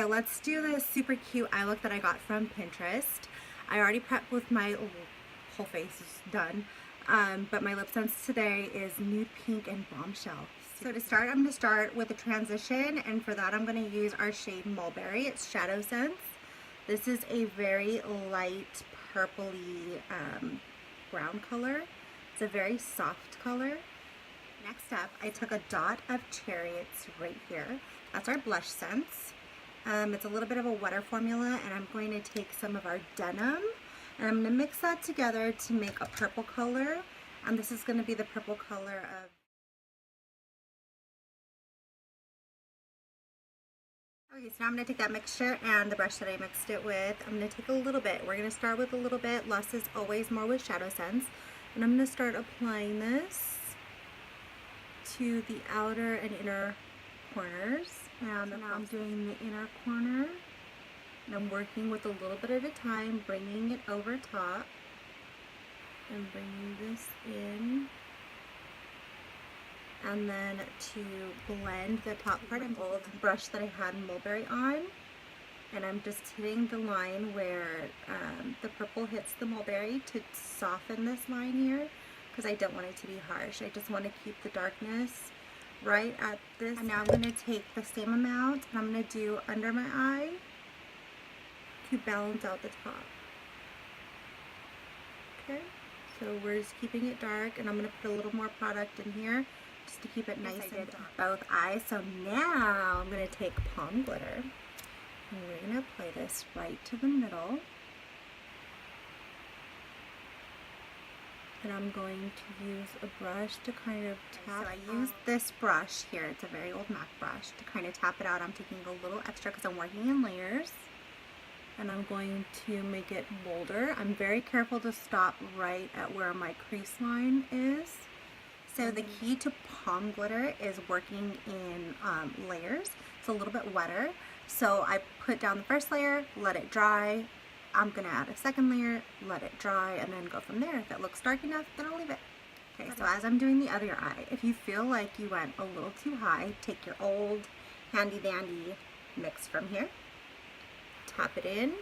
so let's do this super cute eye look that I got from Pinterest. I already prepped with my whole face is done, but my lip sense today is nude pink and bombshell. So to start, I'm going to start with a transition, and for that I'm going to use our shade Mulberry. It's Shadowsense. This is a very light purpley brown color. It's a very soft color. Next up, I took a dot of Cherry. It's right here. That's our blush sense. It's a little bit of a wetter formula, and I'm going to take some of our Denim, and I'm going to mix that together to make a purple color, and this is going to be the purple color of... Okay, so now I'm going to take that mixture and the brush that I mixed it with. I'm going to take a little bit. We're going to start with a little bit. Less is always more with Shadowsense. And I'm going to start applying this to the outer and inner corners. And now I'm doing the inner corner. And I'm working with a little bit at a time, bringing it over top. And bringing this in. And then to blend the top part of the old brush that I had Mulberry on, and I'm just hitting the line where the purple hits the Mulberry to soften this line here, because I don't want it to be harsh. I just want to keep the darkness right at this. And now I'm going to take the same amount and I'm going to do under my eye to balance out the top. Okay, so we're just keeping it dark, and I'm going to put a little more product in here just to keep it nice and dark. Both eyes. So now I'm going to take Palm Glitter, and we're going to apply this right to the middle. And I'm going to use a brush to kind of tap. So I use this brush here. It's a very old MAC brush to kind of tap it out. I'm taking a little extra because I'm working in layers. And I'm going to make it bolder. I'm very careful to stop right at where my crease line is. So the key to Palm Glitter is working in layers. It's a little bit wetter. So I put down the first layer, let it dry. I'm going to add a second layer, let it dry, and then go from there. If it looks dark enough, then I'll leave it. Okay, so as I'm doing the other eye, if you feel like you went a little too high, take your old handy dandy mix from here, tap it in,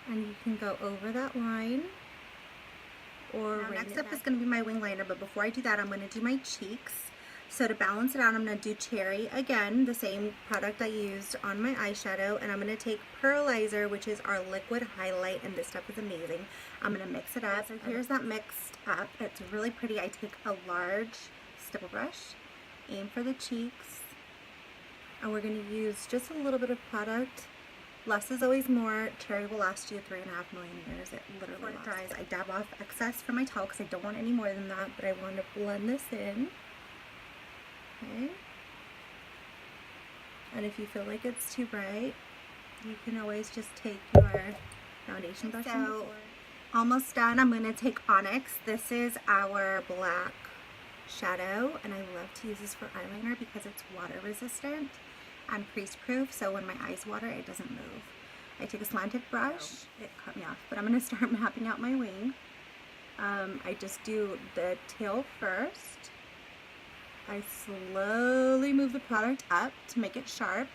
and you can go over that line. Or next up is going to be my wing liner, but before I do that, I'm going to do my cheeks. So to balance it out, I'm going to do Cherry again, the same product I used on my eyeshadow, and I'm going to take Pearlizer, which is our liquid highlight, and this stuff is amazing. I'm going to mix it up. So here's that mixed up. It's really pretty. I take a large stipple brush, aim for the cheeks, and we're going to use just a little bit of product. Less is always more. Cherry will last you 3.5 million years. It literally lasts. Before it dries, I dab off excess from my towel because I don't want any more than that, but I want to blend this in. Okay. And if you feel like it's too bright, you can always just take your foundation brush. So, almost done. I'm going to take Onyx. This is our black shadow, and I love to use this for eyeliner because it's water resistant and crease proof, so when my eyes water, it doesn't move. I take a slanted brush. It cut me off, but I'm going to start mapping out my wing. I just do the tail first. I slowly move the product up to make it sharp,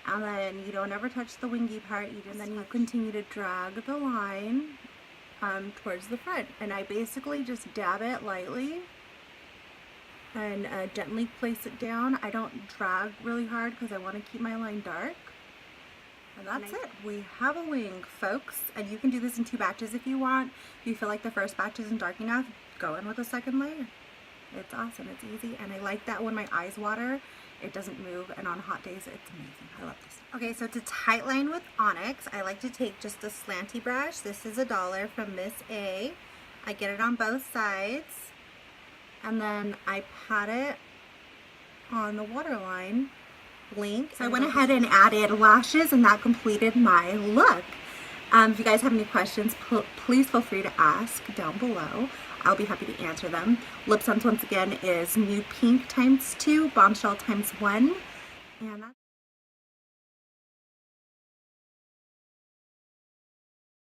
and then you don't ever touch the wingy part, and then you continue to drag the line towards the front, and I basically just dab it lightly and gently place it down. I don't drag really hard because I want to keep my line dark. And that's it. We have a wing, folks. And you can do this in 2 batches if you want. If you feel like the first batch isn't dark enough, go in with a second layer. It's awesome. It's easy. And I like that when my eyes water, it doesn't move. And on hot days, it's amazing. I love this. Okay, so to tight line with Onyx, I like to take just a slanty brush. This is $1 from Miss A. I get it on both sides. And then I pat it on the waterline, blink. So I went ahead and added lashes, and that completed my look. If you guys have any questions, please feel free to ask down below. I'll be happy to answer them. Lip sense, once again, is Nude Pink ×2, Bombshell ×1. And that's